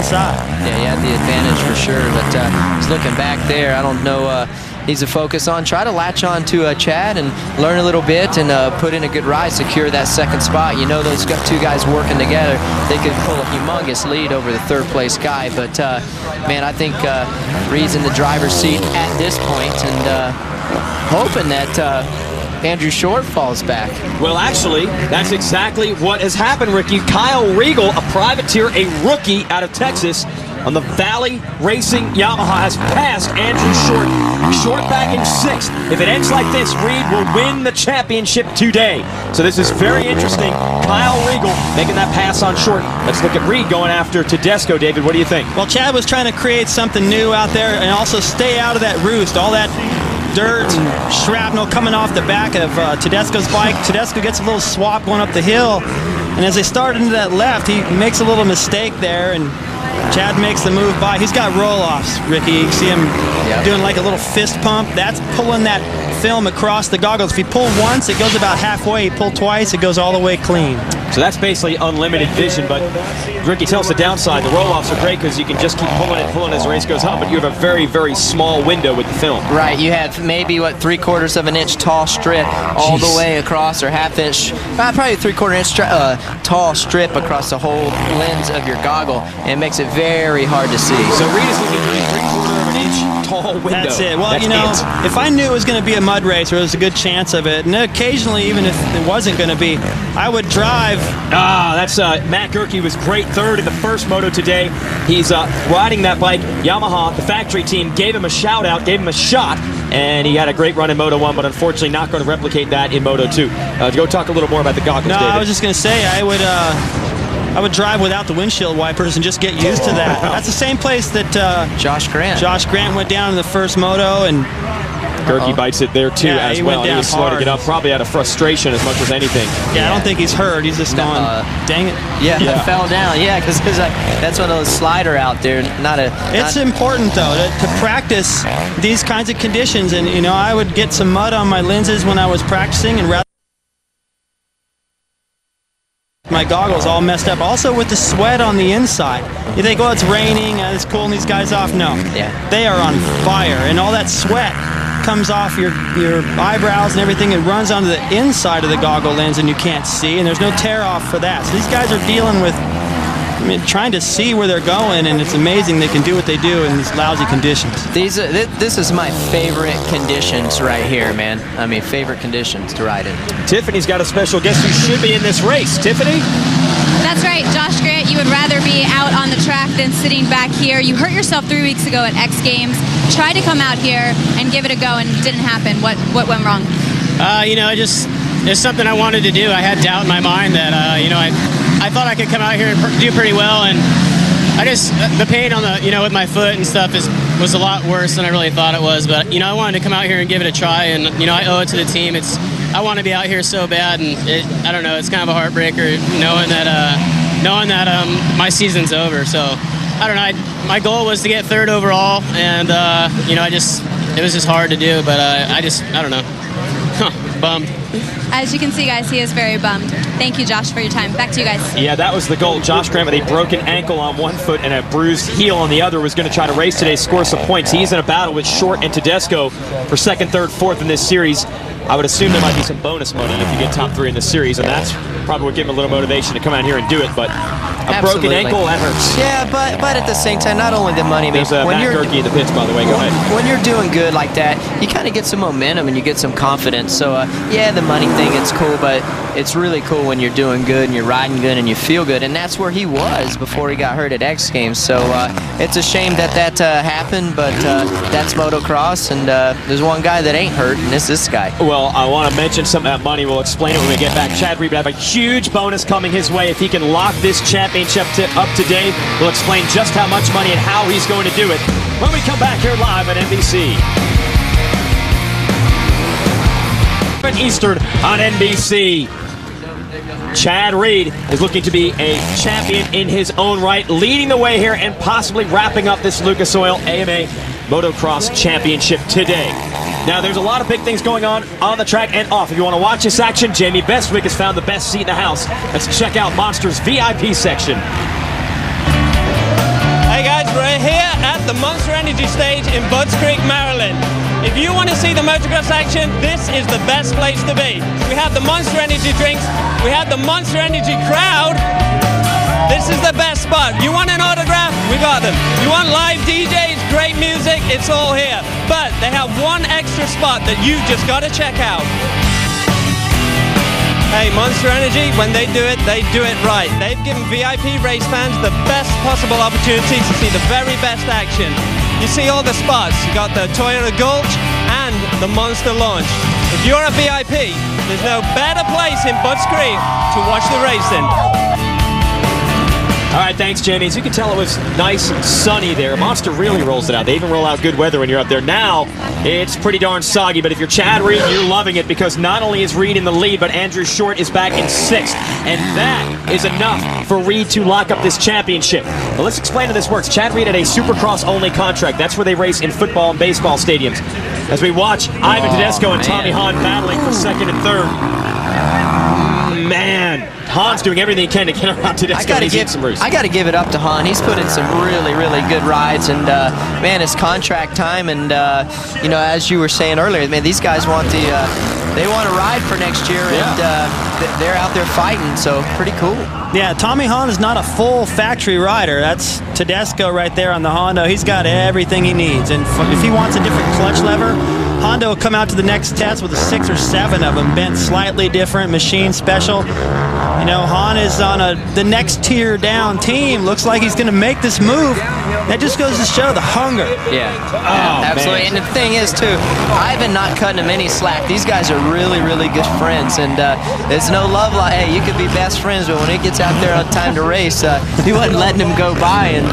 inside. Yeah, he had the advantage for sure, but he's looking back there. I don't know, needs to focus on, try to latch on to Chad and learn a little bit and put in a good ride, secure that second spot. You know, those two guys working together, they could pull a humongous lead over the third place guy. But man, I think Reed's in the driver's seat at this point and hoping that Andrew Short falls back. Well, actually, that's exactly what has happened, Ricky. Kyle Regal, a privateer, a rookie out of Texas, on the Valley Racing Yamaha, has passed Andrew Short. Short back in 6th. If it ends like this, Reed will win the championship today. So this is very interesting. Kyle Regal making that pass on Short. Let's look at Reed going after Tedesco. David, what do you think? Well, Chad was trying to create something new out there and also stay out of that roost. All that dirt and shrapnel coming off the back of Tedesco's bike. Tedesco gets a little swap going up the hill, and as they start into that left, he makes a little mistake there, and Chad makes the move by. He's got roll-offs, Ricky. You see him doing like a little fist pump. That's pulling that film across the goggles. If you pull once, it goes about halfway. You pull twice, it goes all the way clean. So that's basically unlimited vision, but Ricky, tell us the downside. The roll-offs are great because you can just keep pulling as the race goes on, but you have a very, very small window with the film. Right, you have maybe, what, 3/4 of an inch tall strip all the way across, or half-inch, probably 3/4 inch tall strip across the whole lens of your goggle, and it makes it very hard to see. So Reed is looking at 3/4 of an inch tall window. That's it. Well, that's you know, if I knew it was going to be a mud race, or there was a good chance of it, and occasionally, even if it wasn't going to be, I would drive. That's Matt Gerke was great third in the first moto today. He's riding that bike. Yamaha, the factory team, gave him a shout out, gave him a shot, and he had a great run in Moto 1, but unfortunately not going to replicate that in Moto 2. Go talk a little more about the goggles, No, David. I was just going to say I would drive without the windshield wipers and just get used to that. That's the same place that Josh Grant went down in the first moto, and Gerke bites it there too as well. He was slow to get up, probably out of frustration as much as anything. Yeah, I don't think he's hurt. He's just going, dang it. Yeah, he fell down. Yeah, because that's one of those slider out there. It's important though to practice these kinds of conditions, and you know, I would get some mud on my lenses when I was practicing, and rather my goggles all messed up. Also with the sweat on the inside. You think, oh, it's raining, it's cooling these guys off. No, they are on fire, and all that sweat comes off your eyebrows and everything and runs onto the inside of the goggle lens, and you can't see, and there's no tear off for that. So these guys are dealing with, I mean, trying to see where they're going, and it's amazing they can do what they do in these lousy conditions. This is my favorite conditions right here, man. I mean, favorite conditions to ride in. Tiffany's got a special guest who should be in this race. Tiffany? That's right, Josh Grant, you would rather be out on the track than sitting back here. You hurt yourself 3 weeks ago at X Games. Tried to come out here and give it a go, and it didn't happen. What went wrong? You know, it's something I wanted to do. I had doubt in my mind that, you know, I thought I could come out here and do pretty well, and the pain on the, you know, with my foot and stuff was a lot worse than I really thought it was. But, you know, I wanted to come out here and give it a try, and, you know, I owe it to the team. I want to be out here so bad, and I don't know, it's kind of a heartbreaker knowing that my season's over. So I don't know. My goal was to get 3rd overall, and you know, it was just hard to do. But I don't know, bummed. As you can see, guys, he is very bummed. Thank you, Josh, for your time. Back to you guys. Yeah, that was the goal. Josh Grant, with a broken ankle on one foot and a bruised heel on the other, was going to try to race today, score some points. He's in a battle with Short and Tedesco for 2nd, 3rd, 4th in this series. I would assume there might be some bonus money if you get top 3 in the series, and that's probably what give him a little motivation to come out here and do it. But a broken ankle, that hurts. Yeah, but at the same time, not only the money. There's Matt Gerke in the pits, by the way. Go ahead. When you're doing good like that, you kind of get some momentum and you get some confidence. So, yeah, the money thing, it's cool, but it's really cool when you're doing good and you're riding good and you feel good. And that's where he was before he got hurt at X Games. So it's a shame that happened, but that's motocross, and there's one guy that ain't hurt, and it's this guy. Well, I want to mention some of that money. We'll explain it when we get back. Chad Reed will have a huge bonus coming his way if he can lock this championship up today. We'll explain just how much money and how he's going to do it when we come back here live at NBC. Eastern on NBC. Chad Reed is looking to be a champion in his own right, leading the way here and possibly wrapping up this Lucas Oil AMA Motocross Championship today. Now, there's a lot of big things going on the track and off. If you want to watch this action, Jamie Bestwick has found the best seat in the house. Let's check out Monster's VIP section. Energy stage in Budds Creek, Maryland. If you want to see the motocross action, this is the best place to be. We have the Monster Energy drinks. We have the Monster Energy crowd. This is the best spot. You want an autograph? We got them. You want live DJs, great music? It's all here. But they have one extra spot that you just got to check out. Hey, Monster Energy, when they do it right. They've given VIP race fans the best possible opportunity to see the very best action. You see all the spots. You got the Toyota Gulch and the Monster Launch. If you're a VIP, there's no better place in Budds Creek to watch the racing. All right, thanks, Jamie. As you can tell, it was nice and sunny there. Monster really rolls it out. They even roll out good weather when you're up there. Now, it's pretty darn soggy, but if you're Chad Reed, you're loving it because not only is Reed in the lead, but Andrew Short is back in 6th, and that is enough for Reed to lock up this championship. Well, let's explain how this works. Chad Reed had a Supercross-only contract. That's where they race in football and baseball stadiums. As we watch Ivan Tedesco and Tommy Hahn battling for 2nd and 3rd. Man, Hahn's doing everything he can to get around Tedesco. I got to give it up to Hahn. He's put in some really, really good rides, and man, it's contract time. And you know, as you were saying earlier, man, these guys want they want to ride for next year, and they're out there fighting. So pretty cool. Yeah, Tommy Hahn is not a full factory rider. That's Tedesco right there on the Honda. He's got everything he needs, and if he wants a different clutch lever, Honda will come out to the next test with 6 or 7 of them, bent slightly different, machine special. You know, Hahn is on the next tier down team. Looks like he's going to make this move. That just goes to show the hunger. Yeah, absolutely. Man. And the thing is, too, Ivan not cutting him any slack. These guys are really, really good friends, and there's no love like, hey, you could be best friends, but when it gets out there on time to race, he wasn't letting him go by, and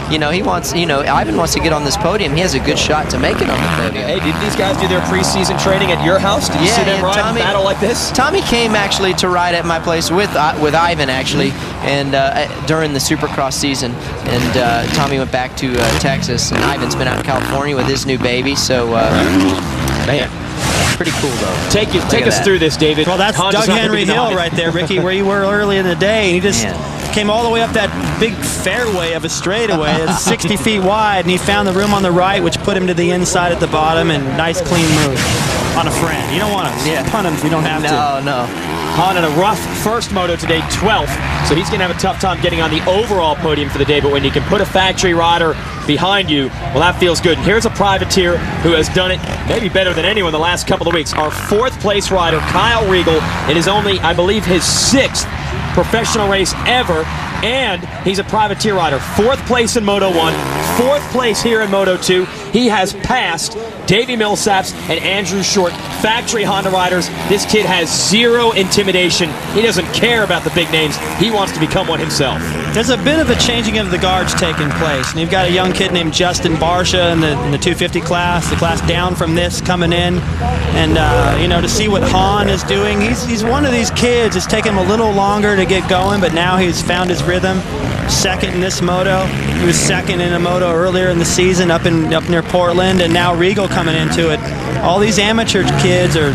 you know, Ivan wants to get on this podium. He has a good shot to make it on the podium. Hey, did these guys do their preseason training at your house? Did you see them ride and battle like this? Tommy came actually to ride at my place with Ivan actually, and during the Supercross season, and Tommy went back to Texas, and Ivan's been out in California with his new baby. So man, pretty cool though. Take us through this, David. Well, that's Doug Henry Hill right there, Ricky, where you were early in the day, and he just came all the way up that big fairway of a straightaway. It's 60 feet wide, and he found the room on the right, which put him to the inside at the bottom, and nice clean move on a friend. You don't want to punt him if you don't have to. No. Hahn in a rough first moto today, 12th, so he's going to have a tough time getting on the overall podium for the day, but when you can put a factory rider behind you, well, that feels good. And here's a privateer who has done it maybe better than anyone the last couple of weeks. Our 4th place rider, Kyle Regal. It is only, I believe, his 6th professional race ever, and he's a privateer rider. 4th place in Moto 1, 4th place here in Moto 2. He has passed Davey Millsaps and Andrew Short, factory Honda riders. This kid has zero intimidation. He doesn't care about the big names. He wants to become one himself. There's a bit of a changing of the guards taking place. And you've got a young kid named Justin Barsha in the 250 class, the class down from this coming in. And, you know, to see what Hahn is doing, he's one of these kids. It's taken him a little longer to get going, but now he's found his rhythm. 2nd in this moto. He was 2nd in a moto earlier in the season up near Portland, and now Regal coming into it. All these amateur kids are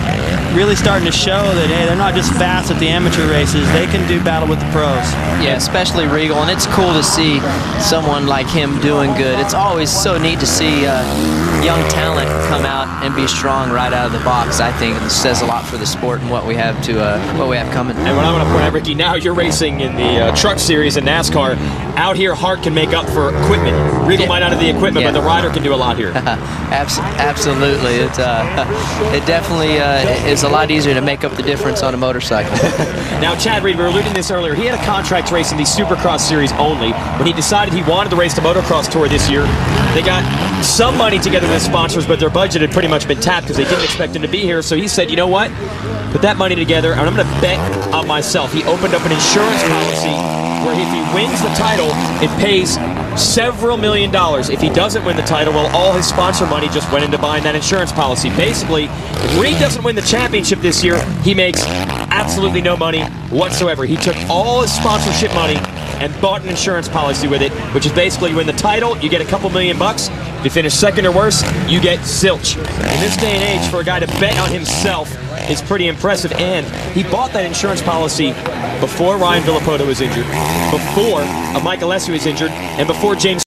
really starting to show that, hey, they're not just fast at the amateur races. They can do battle with the pros. Yeah, especially Regal, and it's cool to see someone like him doing good. It's always so neat to see young talent come out and be strong right out of the box. I think it says a lot for the sport and what we have coming. And what I want to point out, Ricky, now you're racing in the Truck Series in NASCAR. Out here, Hart can make up for equipment. Regal might not have the equipment, but the rider can do a lot here. Absolutely. It definitely is a lot easier to make up the difference on a motorcycle. Now, Chad Reed, we were alluding to this earlier. He had a contract to race in the Supercross Series only. When he decided he wanted to race the Motocross Tour this year, they got some money together with sponsors, but their budget had pretty much been tapped because they didn't expect him to be here. So he said, you know what? Put that money together, and I'm going to bet on myself. He opened up an insurance policy where if he wins the title, it pays several $1 million. If he doesn't win the title, well, all his sponsor money just went into buying that insurance policy. Basically, if Reed doesn't win the championship this year, he makes absolutely no money whatsoever. He took all his sponsorship money and bought an insurance policy with it, which is basically you win the title, you get a couple $1 million. If you finish 2nd or worse, you get zilch. In this day and age, for a guy to bet on himself is pretty impressive, and he bought that insurance policy before Ryan Villapoto was injured, before Mike Alessi was injured, and before James